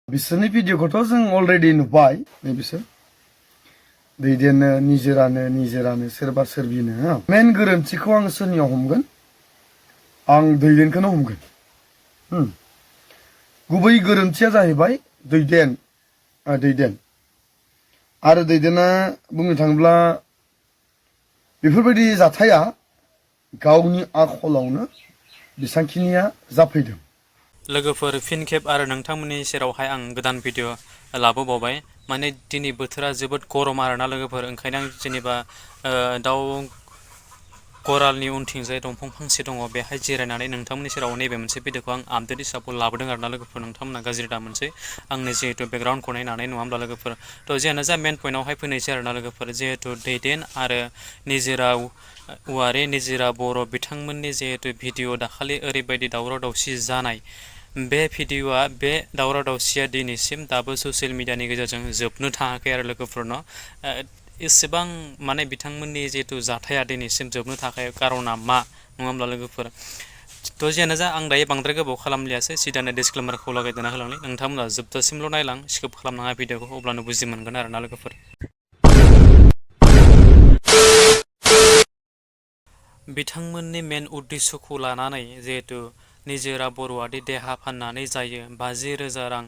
बिसोरनि भिडिअखौथ' जों अलरेडि नुबाय बिसोर दैदेननो निजेरानो सोरबा सोरबिनो मेन गोरोन्थिखौ आं सोरनियाव हमगोन आं दैदेनखौनो हमगोन गुबै गोरोन्थिया जाहैबाय दैदेन आरो दैदेना बुंनो थाङोब्ला बेफोरबायदि जाथाया गावनि आखलावनो बेसांखिनिया जाफैदों लोगोफोर फिन खेब आरो नोंथांमोननि सेरावहाय आं गोदान भिडिअ लाबोबावबाय माने दिनै बोथोरा जोबोद गरम आरोना लोगोफोर ओंखायनो आं जेनेबा दाउ गरालनि उनथिंजाय दंफां फांसे दङ बेहाय जिरायनानै नोंथांमोननि सेराव नैबे मोनसे भिडिअखौ आं आपडेट हिसाबै लाबोदों आरोना लोगोफोर नोंथांमोना गाज्रि दा मोनसै आंनि जिहेतु बेकग्राउन्डखौ नायनानै नङा होमब्ला लोगोफोर थ' जियानो जा मेन पइन्टआवहाय फैनोसै आरोना लोगोफोर जिहेतु दैदेन आरो निजोरा औवारि निजोरा बर' बिथांमोननि जिहेतु भिडिअ दाखालि ओरैबायदि दावराव दावसि जानाय बे भिडिअआ बे दावराव दावसिया दिनैसिम दाबो ससियेल मिडियानि गेजेरजों जोबनो थाङाखै आरो लोगोफोरनाव एसेबां माने बिथांमोननि जिहेतु जाथाया दिनैसिम जोबनो थाखाय कारना मा नङा होमब्ला लोगोफोर थ' जियानो जा आं दायो बांद्राय गोबाव खालामलियासै सिदानो डिसक्लेमारखौ लागायदेरना होलांनि नोंथांमोना जोबजासिमल' नायलां स्किप खालामनाङा भिडिअखौ अब्लानो बुजि मोनगोन आरोना लोगोफोर बिथांमोननि मेन उद्देश्यखौ लानानै जिहेतु निजोरा बर'आदि देहा फाननानै जायो 50,000 रां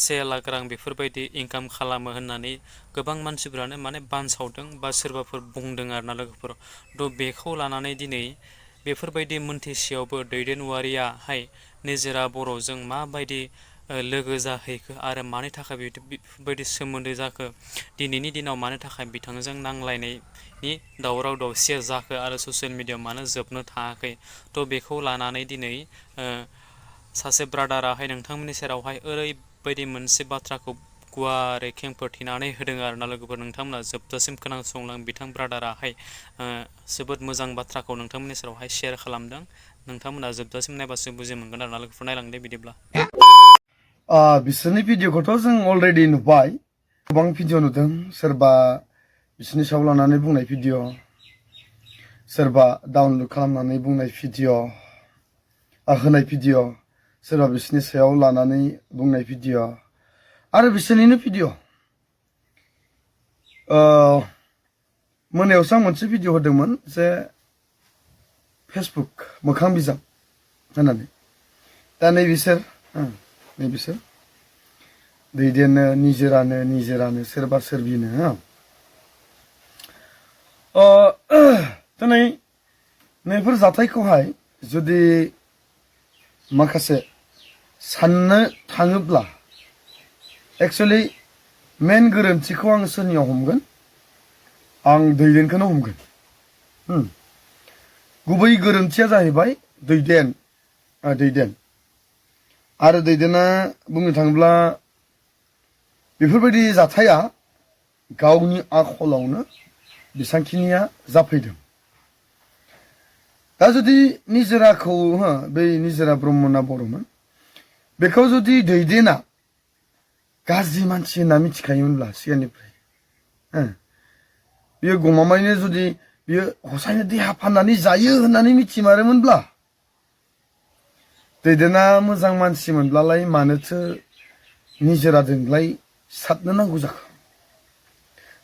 1 लाख रां बेफोरबायदि इनकाम खालामो होननानै गोबां मानसिफोरानो माने बानसावदों बा सोरबाफोर बुंदों आरोना लोगोफोर थ' बेखौ लानानै दिनै बेफोरबायदि मोनथिसेयावबो दैदेन औवारियाहाय निजोरा बर'जों माबायदि लोगो जाहैखो आरो मानि थाखाय बेफोरबायदि सोमोन्दो जाखो दिनैनि दिनाव मानो थाखाय बिथांजों नांलायनायनि दावराव दावसिया जाखो आरो ससियेल मिडियाआव मानो जोबनो थाङाखै थ' बेखौ लानानै दिनै सासे ब्रादाराहाय नोंथांमोननि सेरावहाय ओरैबायदि मोनसे बाथ्राखौ गुवारै खेंफोरथिनानै होदों आरोना लोगोफोर नोंथांमोना जोबजासिम खोनासंलां बिथां ब्रादाराहाय जोबोद मोजां बाथ्राखौ नोंथांमोननि सेरावहाय शेयार खालामदों नोंथांमोना जोबजासिम नायबासो बुजि मोनगोन आरोना लोगोफोर नायलांदे बिदिब्ला बिसोरनि भिडिअखौथ' जों अलरेडि नुबाय गोबां भिडिअ नुदों सोरबा बिसोरनि सायाव लानानै बुंनाय भिडिअ सोरबा डाउनलड खालामनानै बुंनाय भिडिअ होनाय भिडिअ सोरबा बिसोरनि सायाव लानानै बुंनाय भिडिअ आरो बिसोरनिनो भिडिअ मोनायावसो आं मोनसे भिडिअ होदोंमोन जे फेसबुक मोखां बिजाब होननानै दा नैबिसोर दैदेननो निजेरानो सोरबा सोरबिनो दिनै नैफोर जाथायखौहाय जुदि माखासे साननो थाङोब्ला एक्चुअलि मेन गोरोन्थिखौ आं सोरनियाव हमगोन आं दैदेनखौनो हमगोन गुबै गोरोन्थिया जाहैबाय दैदेन आरो दैदेना बुंनो थाङोब्ला बेफोरबायदि जाथाया गावनि आखलावनो बेसांखिनिया जाफैदों दा जुदि निजोराखौ बै निजोरा ब्रह्मना बर'मोन बेखौ जुदि दैदेना गाज्रि मानसि होनना मिथिखायोमोनब्ला सिगांनिफ्राय बियो गमामायैनो जुदि बियो हसायनो देहा फाननानै जायो होननानै मिथिमारोमोनब्ला दैदेना मोजां मानसिमोनब्लालाय मानोथो निजोराजोंलाय सातनो नांगौ जाखो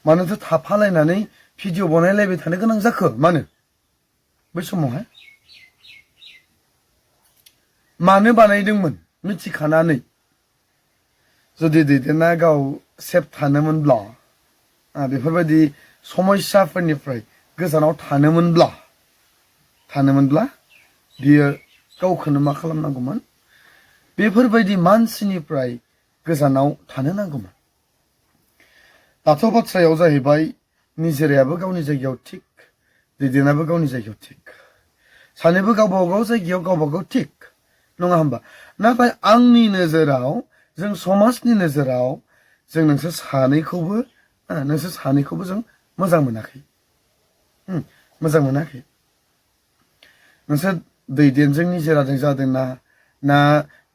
मानोथो थाफालायनानै भिडिअ बनायलायबाय थानो गोनां जाखो मानो बै समावहाय मानो बानायदोंमोन मिथिखानानै जुदि दैदेना गाव सेफ थानोमोनब्ला बेफोरबायदि समस्याफोरनिफ्राय गोजानाव थानोमोनब्ला बियो गावखौनो मा खालामनांगौमोन बेफोरबायदि मानसिनिफ्राय गोजानाव थानो नांगौमोन दाथ' बाथ्रायाव जाहैबाय निजोरायाबो गावनि जायगायाव थिग दैदेनाबो गावनि जायगायाव थिग सानैबो गावबागाव जायगायाव गावबागाव थिग नङा होमबा नाथाय आंनि नोजोराव जों समाजनि नोजोराव जों नोंसोर सानैखौबो जों मोजां मोनाखै नोंसोर दैदेनजों निजोराजों जादों ना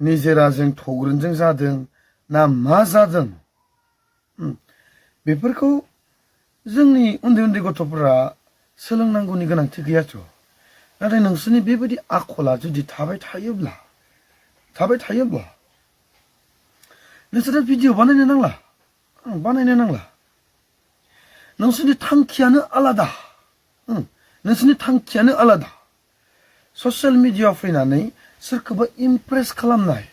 निजोराजों थग्रोनजों जादों ना मा जादों बेफोरखौ जोंनि उन्दै उन्दै गथ'फोरा सोलोंनांगौनि गोनांथि गैयाथ' नाथाय नोंसोरनि बेबायदि आखला जुदि थाबाय थायोब्ला नोंसोरो भिडिअ बानायनो नांला बानायनो नांला नोंसोरनि थांखियानो आलादा नोंसोरनि थांखियानो आलादा ससियेल मिडियाआव फैनानै सोरखौबा इमप्रेस खालामनाय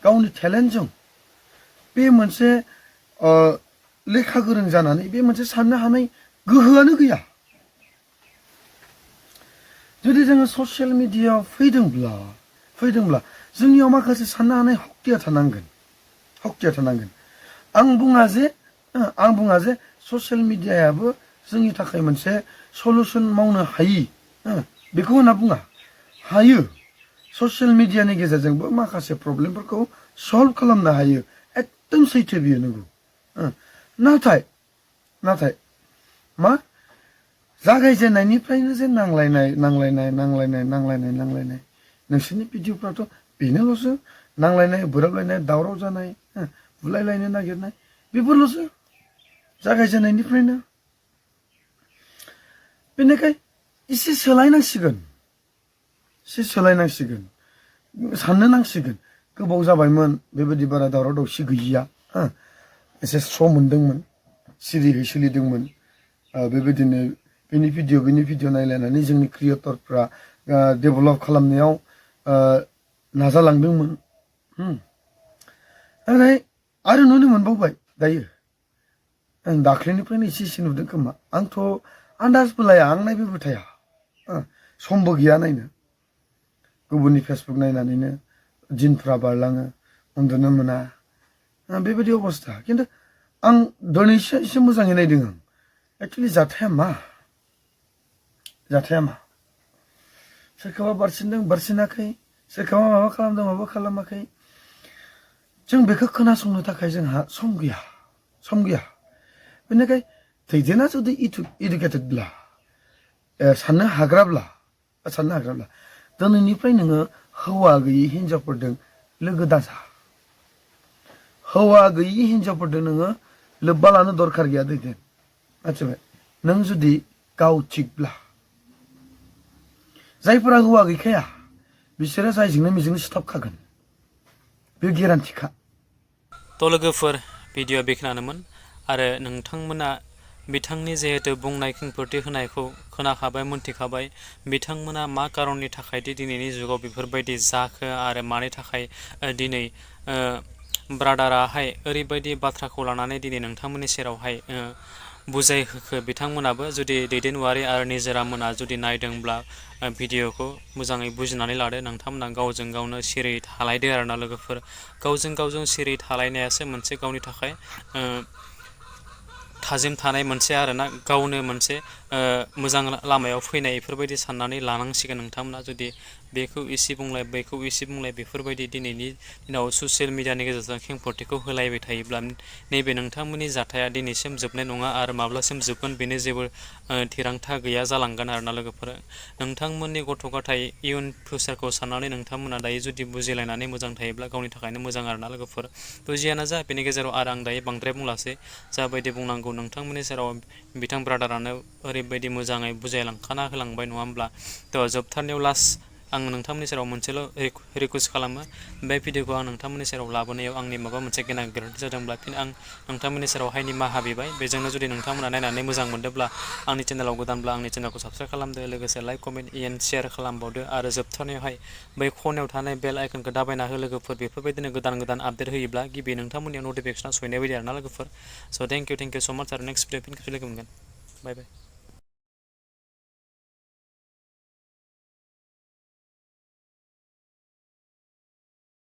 गावनि टेलेन्टजों बे मोनसे लेखा गोरों जानानै बे मोनसे साननो हानाय गोहोआनो गैया जुदि जोङो ससियेल मिडियाआव फैदोंब्ला जोंनियाव माखासे साननो हानाय हक्तिया थानांगोन आं बुङा जे ससियेल मिडियायाबो जोंनि थाखाय मोनसे सलुसन मावनो हायि बेखौ होनना बुङा हायो ससियेल मिडियानि गेजेरजोंबो माखासे प्रब्लेमफोरखौ सल्भ खालामनो हायो एकदम सैथो बियो नंगौ नाथाय मा जागायजेननायनिफ्रायनो जे नांलायनाय नोंसोरनि भिडिअफ्राथ' बेनोल'सो नांलायनाय बोराबलायनाय दावराव जानाय बुलायलायनो नागिरनाय बेफोरल'सो जागायजेननायनिफ्रायनो बेनिखाय एसे सोलायनांसिगोन साननो नांसिगोन गोबाव जाबायमोन बेबायदि बारा दावराव दावसि गैयिया एसे सम मोनदोंमोन सिरियै सोलिदोंमोन बेबायदिनो बेनि भिडिअ नायलायनानै जोंनि क्रिएटरफ्रा डेभेलप खालामनायाव नाजालांदोंमोन नाथाय आरो नुनो मोनबावबाय दायो आं दाख्लैनिफ्रायनो एसे नुदों खोमा आंथ' आन्दाजबो लाया आं नायबायबो थाया समबो गैया नायनो गुबुननि फेसबुक नायनानैनो दिनफ्रा बारलाङो उन्दुनो मोना बेबायदि अबस्था खिन्थु आं दिनैसो एसे मोजाङै नायदों आं एक्चुअलि जाथाया मा सोरखौबा बारसिनदों बारसिनाखै सोरखौबा माबा खालामदों माबा खालामाखै जों बेखौ खोनासंनो थाखाय जोंहा सम गैया बेनिखाय दैदेना जुदि इडुकेटेडब्ला साननो हाग्राब्ला दिनैनिफ्राय नोङो हौवा गैयि हिनजावफोरजों लोगो दाजा हौवा गैयि हिनजावफोरजों नोङो लोब्बा लानो दरखार गैया दैदेन मिथिबाय नों जुदि गाव थिगब्ला जायफोरा हौवा गैखाया बिसोरो जायजोंनो मिजोंनो सिथाबखागोन बे गेरान्टिखा थ' लोगोफोर भिडिअ बेखिनियानोमोन आरो नोंथांमोना बिथांनि जिहेतु बुंनाय खेंफोरथि होनायखौ खोनाखाबाय मोनथिखाबाय बिथांमोना मा खारननि थाखाय दिनैनि जुगाव बेफोरबायदि जाखो आरो मानि थाखाय दिनै ब्रादाराहाय ओरैबायदि बाथ्राखौ लानानै दिनै नोंथांमोननि सेरावहाय बुजायहोखो बिथांमोनाबो जुदि दैदेन बwrwi आरो निजोरा मोना जुदि नायदोंब्ला भिडिअखौ मोजाङै बुजिनानै लादो नोंथांमोना गावजों गावनो सिरि थालायदो आरोना लोगोफोर गावजों सिरि थालायनायासो मोनसे गावनि थाखाय थाजिम थानाय मोनसे आरोना गावनो मोनसे मोजां लामायाव फैनाय बेफोरबायदि साननानै लानांसिगोन नोंथांमोना जुदि बेखौ एसे बुंलाय बैखौ एसे बुंलाय बेफोरबायदि दिनैनि दिनाव ससियेल मिडियानि गेजेरजों खेंफोरथिखौ होलायबाय थायोब्ला नैबे नोंथांमोननि जाथाया दिनैसिम जोबनाय नङा आरो माब्लासिम जोबगोन बेनि जेबो थिरांथा गैया जालांगोन आरोना लोगोफोर नोंथांमोननि गथ' गथाय इयुन फिउचारखौ साननानै नोंथांमोना दायो जुदि बुजिलायनानै मोजां थायोब्ला गावनि थाखायनो मोजां आरोना लोगोफोर थ' जियानो जा बेनि गेजेराव आरो आं दायो बांद्राय बुंलासै जाबायदि बुंनांगौ नोंथांमोननि सेराव बिथां ब्रादारानो ओरैबायदि मोजाङै बुजायलांखाना होलांबाय नङा होमब्ला थ' जोबथारनायाव लास्ट आं नोंथांमोननि सेराव मोनसेल' रिकुवेस्ट खालामो बे भिडिअखौ आं नोंथांमोननि सेराव लाबोनायाव आंनि माबा मोनसे गोरोन्थि जादोंब्ला फिन आं नोंथांमोननि सेरावहाय निमाहा बिबाय बेजोंनो जुदि नोंथांमोना नायनानै मोजां मोनदोंब्ला आंनि चेनेलाव गोदानब्ला आंनि चेनेलखौ साबस्क्राइब खालामदो लोगोसे लाइक कमेन्ट एन्ड शेयार खालामबावदो आरो जोबथारनायावहाय बै खनायाव थानाय बेल आइकनखौ दाबायना हो लोगोफोर बेफोरबायदिनो गोदान आपडेट होयोब्ला गिबि नोंथांमोननियाव नटिफिकेसना सहैनाय बायदि आरोना लोगोफोर स' थेंक इउ स' माच आरो नेक्स्ट भिडिअ फिन खेबसे लोगो मोनगोन बाय बाय